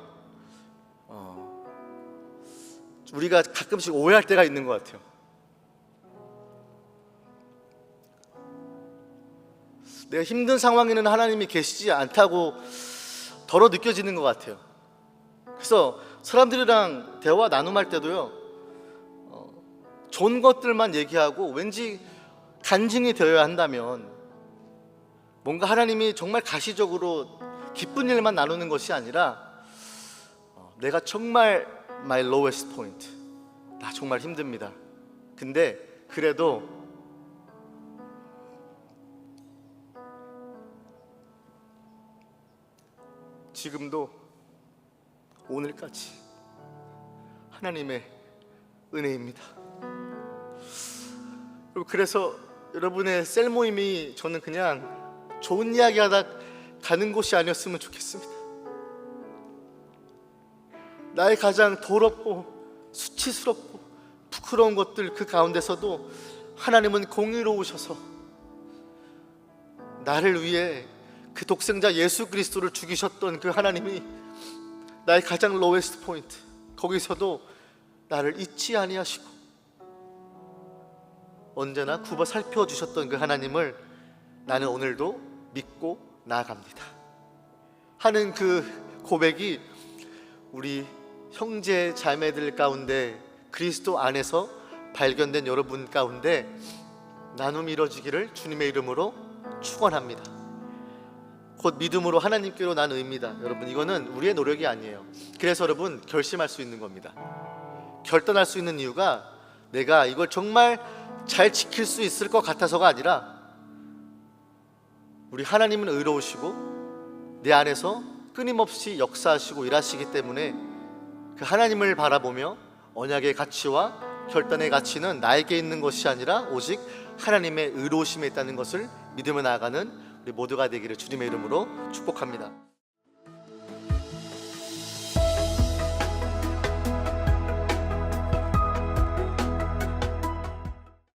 우리가 가끔씩 오해할 때가 있는 것 같아요. 내가 힘든 상황에는 하나님이 계시지 않다고 덜어 느껴지는 것 같아요. 그래서 사람들이랑 대화 나눔할 때도요 좋은 것들만 얘기하고 왠지 간증이 되어야 한다면 뭔가 하나님이 정말 가시적으로 기쁜 일만 나누는 것이 아니라 내가 정말 my lowest point, 나 정말 힘듭니다. 근데 그래도 지금도 오늘까지 하나님의 은혜입니다. 그래서 여러분의 셀 모임이 저는 그냥 좋은 이야기 하다 가는 곳이 아니었으면 좋겠습니다. 나의 가장 더럽고 수치스럽고 부끄러운 것들 그 가운데서도 하나님은 공의로우셔서 나를 위해 그 독생자 예수 그리스도를 죽이셨던 그 하나님이 나의 가장 로웨스트 포인트, 거기서도 나를 잊지 아니하시고 언제나 굽어 살펴주셨던 그 하나님을 나는 오늘도 믿고 나아갑니다 하는 그 고백이 우리 형제 자매들 가운데 그리스도 안에서 발견된 여러분 가운데 나눔이 이루어지기를 주님의 이름으로 축원합니다. 곧 믿음으로 하나님께로 난 의입니다. 여러분, 이거는 우리의 노력이 아니에요. 그래서 여러분 결심할 수 있는 겁니다. 결단할 수 있는 이유가 내가 이걸 정말 잘 지킬 수 있을 것 같아서가 아니라 우리 하나님은 의로우시고 내 안에서 끊임없이 역사하시고 일하시기 때문에 그 하나님을 바라보며 언약의 가치와 결단의 가치는 나에게 있는 것이 아니라 오직 하나님의 의로우심에 있다는 것을 믿으며 나아가는 우리 모두가 되기를 주님의 이름으로 축복합니다.